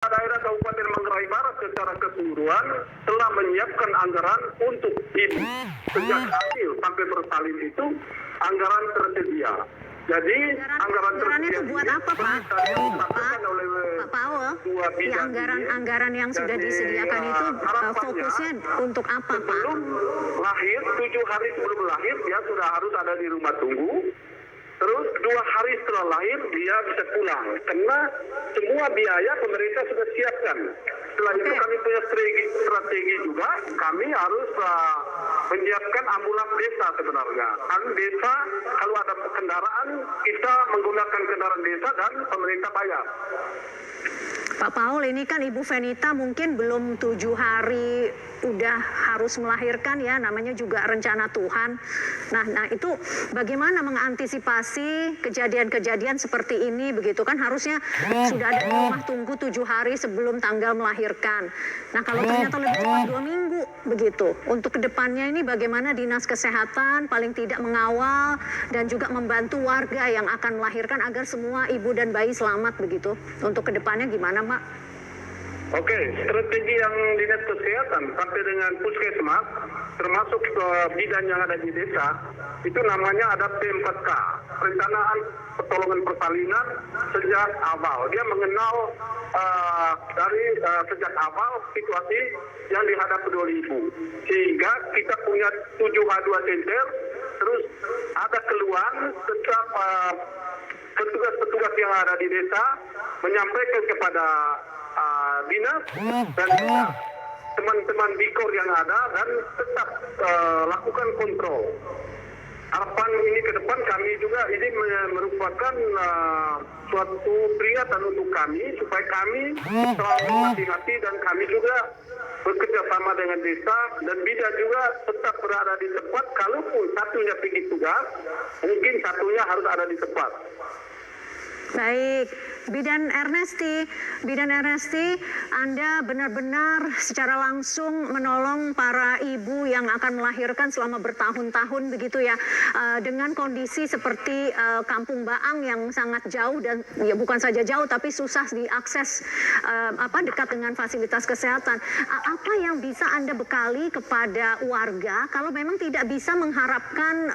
Daerah Kabupaten Manggarai Barat secara keseluruhan telah menyiapkan anggaran untuk ibu. Sejak hamil sampai bersalin itu anggaran tersedia. Jadi anggaran anggarannya itu buat apa, Pak? Pak Paul, di anggaran yang sudah disediakan itu fokusnya untuk apa, Pak? Sebelum lahir, 7 hari sebelum lahir dia sudah harus ada di rumah tunggu. Terus 2 hari setelah lahir dia bisa pulang karena semua biaya pemerintah sudah siapkan. Setelah itu kami punya strategi juga, kami harus menyiapkan ambulans desa sebenarnya. Kan desa kalau ada kendaraan kita menggunakan kendaraan desa dan pemerintah bayar. Pak Paul, ini kan Ibu Venita mungkin belum 7 hari udah harus melahirkan ya, namanya juga rencana Tuhan. Nah itu bagaimana mengantisipasi kejadian-kejadian seperti ini begitu kan, harusnya sudah ada di rumah tunggu 7 hari sebelum tanggal melahirkan. Nah kalau ternyata lebih cepat 2 minggu begitu, untuk kedepannya ini bagaimana Dinas Kesehatan paling tidak mengawal dan juga membantu warga yang akan melahirkan agar semua ibu dan bayi selamat begitu. Untuk kedepannya gimana, Pak? Oke, strategi yang Dinas Kesehatan sampai dengan puskesmas, termasuk bidan yang ada di desa, itu namanya ada P4K, Perencanaan Pertolongan Persalinan sejak awal. Dia mengenal dari sejak awal situasi yang dihadapi oleh ibu. Sehingga kita punya 7H2 center, terus ada keluhan setiap petugas-petugas yang ada di desa menyampaikan kepada dinas dan juga teman-teman Bikor yang ada dan tetap lakukan kontrol. Harapan ini ke depan kami juga ini merupakan suatu peringatan untuk kami supaya kami selalu hati-hati dan kami juga bekerja sama dengan desa dan bidan juga tetap berada di tempat. Kalaupun satunya pergi tugas, mungkin satunya harus ada di tempat. Baik, Bidan Ernesti, Anda benar-benar secara langsung menolong para ibu yang akan melahirkan selama bertahun-tahun begitu ya, dengan kondisi seperti Kampung Baang yang sangat jauh dan ya bukan saja jauh tapi susah diakses dekat dengan fasilitas kesehatan. Apa yang bisa Anda bekali kepada warga kalau memang tidak bisa mengharapkan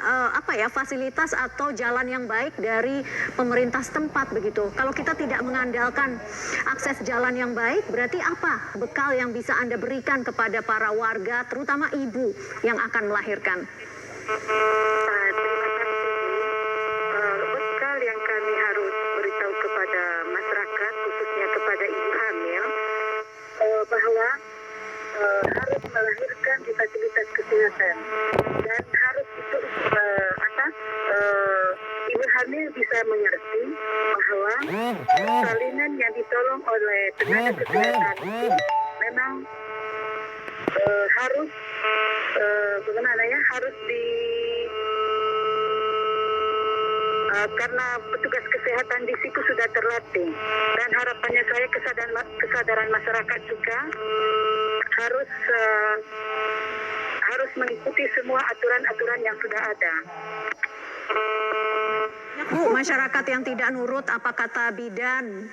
fasilitas atau jalan yang baik dari pemerintah setempat begitu. Kalau kita tidak mengandalkan akses jalan yang baik, berarti apa bekal yang bisa Anda berikan kepada para warga, terutama ibu yang akan melahirkan? Bekal yang kami harus beritahu kepada masyarakat, khususnya kepada ibu hamil, bahwa harus melahirkan di fasilitas kesehatan dan harus itu ibu hamil bisa mengerti bahwa salinan yang ditolong oleh tenaga kesehatan itu memang harus harus karena petugas kesehatan di situ sudah terlatih dan harapannya saya kesadaran masyarakat juga harus mengikuti semua aturan-aturan yang sudah ada. Bu, masyarakat yang tidak nurut apa kata bidan?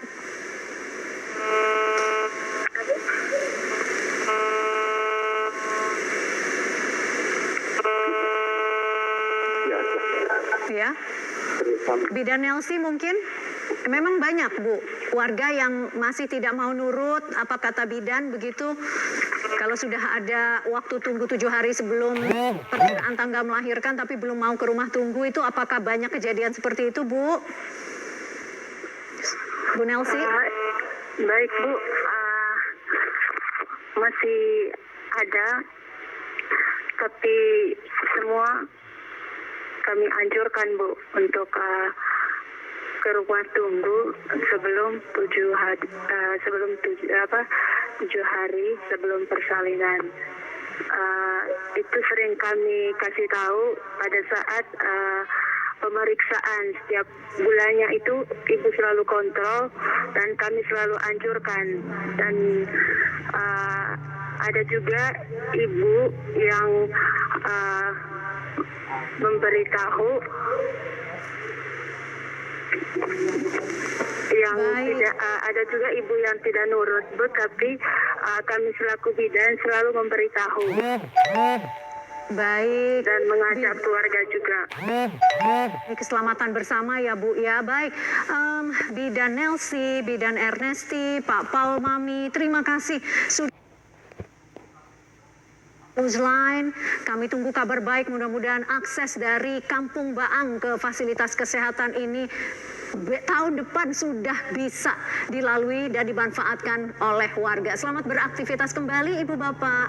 Ya, Bidan Nelsi mungkin memang banyak Bu warga yang masih tidak mau nurut apa kata bidan begitu. Kalau sudah ada waktu tunggu 7 hari sebelum perkiraan tanggal melahirkan tapi belum mau ke rumah tunggu, itu apakah banyak kejadian seperti itu Bu? Bu Nelsi? Baik Bu, masih ada, tapi semua kami anjurkan Bu untuk ke rumah tunggu sebelum 7 hari sebelum persalinan. Itu sering kami kasih tahu pada saat pemeriksaan setiap bulannya itu ibu selalu kontrol dan kami selalu anjurkan. Dan ada juga ibu yang memberitahu yang Baik. tidak ada juga ibu yang tidak nurut, Bu, tapi kami selaku bidan selalu memberitahu Baik. dan mengajak keluarga juga. Ini keselamatan bersama ya Bu ya. Baik, Bidan Nelsi, Bidan Ernesti, Pak Paul Mami, terima kasih sudah Newsline. Kami tunggu kabar baik, mudah-mudahan akses dari Kampung Baang ke fasilitas kesehatan ini tahun depan sudah bisa dilalui dan dimanfaatkan oleh warga. Selamat beraktivitas kembali Ibu Bapak.